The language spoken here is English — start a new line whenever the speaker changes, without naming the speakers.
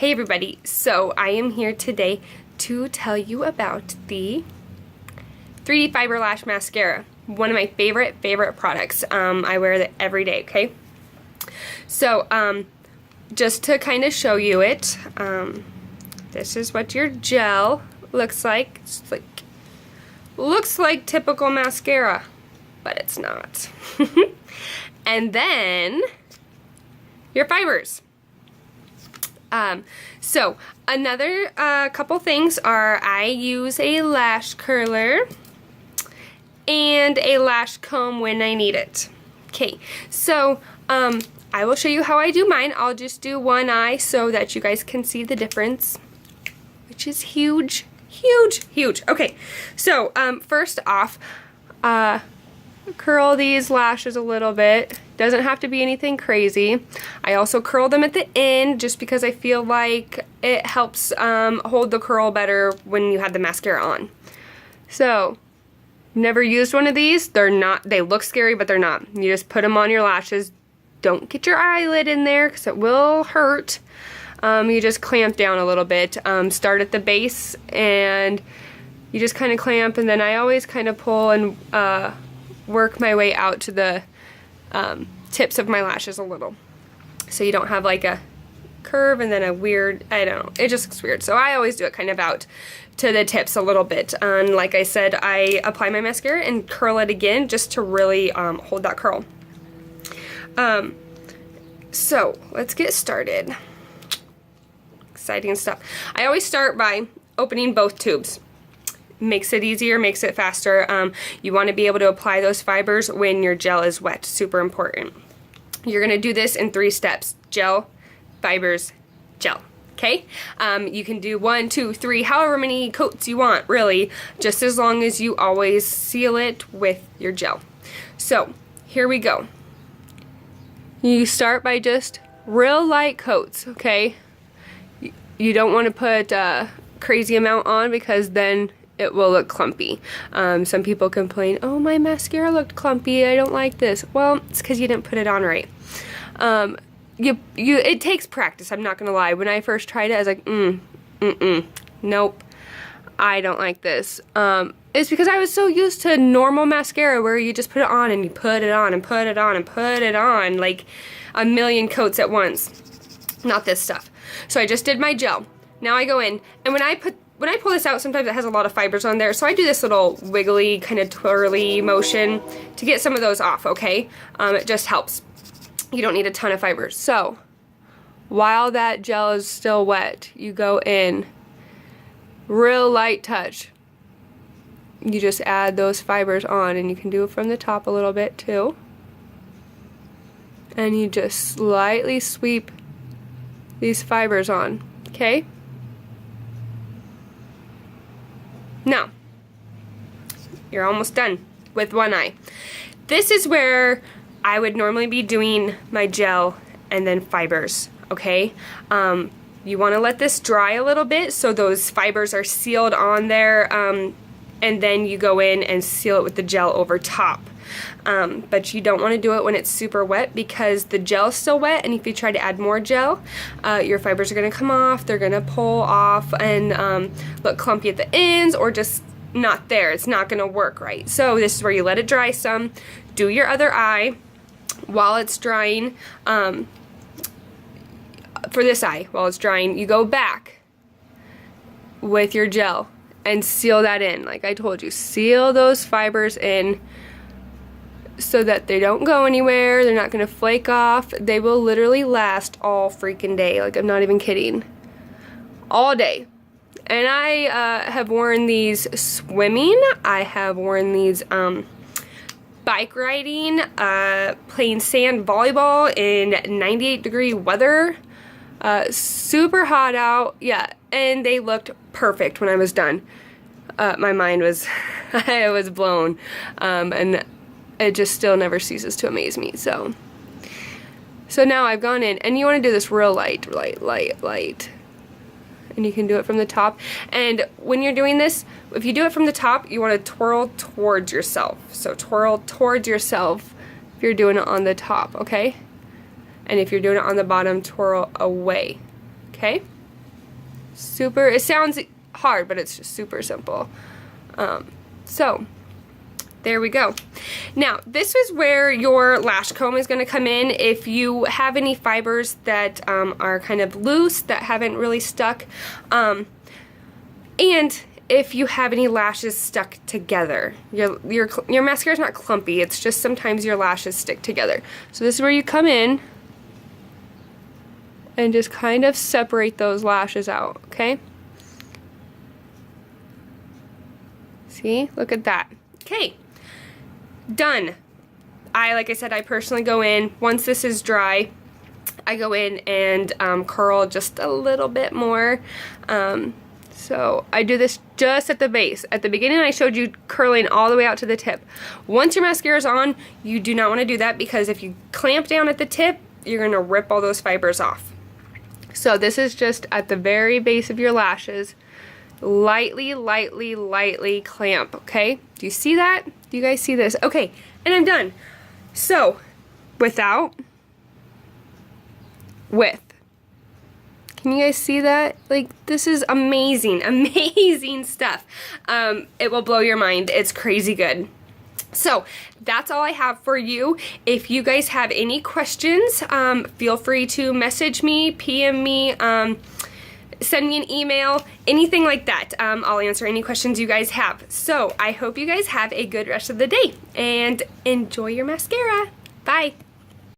Hey everybody, so I am here today to tell you about the 3D Fiber Lash Mascara. One of my favorite products. I wear it every day, okay? So, just to kind of show you it, this is what your gel looks like. It's looks like typical mascara, but it's not. And then, your fibers. So another couple things are I use a lash curler and a lash comb when I need it. Okay, so I will show you how I do mine. I'll just do one eye so that you guys can see the difference, which is huge, huge, huge. Okay, so first off, curl these lashes a little bit. Doesn't have to be anything crazy. I also curl them at the end just because I feel like it helps hold the curl better when you have the mascara on. So, never used one of these. They look scary, but they're not. You just put them on your lashes. Don't get your eyelid in there because it will hurt. You just clamp down a little bit. Start at the base and you just kind of clamp, and then I always kind of pull and work my way out to the tips of my lashes a little, so you don't have like a curve and then a weird, I don't know, it just looks weird. So I always do it kind of out to the tips a little bit, and like I said, I apply my mascara and curl it again just to really hold that curl. So let's get started. Exciting stuff. I always start by opening both tubes. Makes it easier, makes it faster. You want to be able to apply those fibers when your gel is wet. Super important. You're going to do this in 3 steps. Gel, fibers, gel. Okay? You can do 1, 2, 3, however many coats you want, really, just as long as you always seal it with your gel. So, here we go. You start by just real light coats, okay? You don't want to put a crazy amount on because then it will look clumpy. Some people complain, oh, my mascara looked clumpy, I don't like this. Well, it's because you didn't put it on right. It takes practice, I'm not gonna lie. When I first tried it, I was like, nope, I don't like this. It's because I was so used to normal mascara where you just put it on and you put it on and put it on and put it on like a million coats at once. Not this stuff. So I just did my gel. Now I go in, and when I pull this out, sometimes it has a lot of fibers on there, so I do this little wiggly, kind of twirly motion to get some of those off, okay? It just helps. You don't need a ton of fibers. So, while that gel is still wet, you go in, real light touch. You just add those fibers on, and you can do it from the top a little bit too. And you just slightly sweep these fibers on, okay? Now, you're almost done with one eye. This is where I would normally be doing my gel and then fibers, okay? You want to let this dry a little bit so those fibers are sealed on there, and then you go in and seal it with the gel over top. But you don't want to do it when it's super wet because the gel's still wet, and if you try to add more gel, your fibers are going to come off, they're going to pull off and look clumpy at the ends or just not there. It's not going to work right. So this is where you let it dry some, do your other eye while it's drying. For this eye, while it's drying, you go back with your gel and seal that in. Like I told you, seal those fibers in so that they don't go anywhere. They're not going to flake off. They will literally last all freaking day. Like, I'm not even kidding. All day. And I have worn these swimming. I have worn these bike riding, playing sand volleyball in 98-degree weather. Super hot out. Yeah, and they looked perfect when I was done. My mind was, I was blown. And it just still never ceases to amaze me. So now I've gone in, and you want to do this real light. And you can do it from the top. And when you're doing this, if you do it from the top, you want to twirl towards yourself. So twirl towards yourself if you're doing it on the top, okay? And if you're doing it on the bottom, twirl away, okay? Super, it sounds hard, but it's just super simple. So there we go. Now, this is where your lash comb is going to come in. If you have any fibers that are kind of loose, that haven't really stuck, and if you have any lashes stuck together. Your mascara is not clumpy, it's just sometimes your lashes stick together. So this is where you come in and just kind of separate those lashes out, okay? See? Look at that. Okay. Done. Like I said, I personally go in, once this is dry, I go in and curl just a little bit more. So I do this just at the base. At the beginning I showed you curling all the way out to the tip. Once your mascara is on, you do not want to do that, because if you clamp down at the tip, you're going to rip all those fibers off. So this is just at the very base of your lashes. Lightly, lightly, lightly clamp, okay? Do you see that? Do you guys see this? Okay, and I'm done. So, without, with. Can you guys see that? Like, this is amazing, amazing stuff. It will blow your mind. It's crazy good. So, that's all I have for you. If you guys have any questions, feel free to message me, PM me, send me an email, anything like that. I'll answer any questions you guys have. So, I hope you guys have a good rest of the day, and enjoy your mascara. Bye.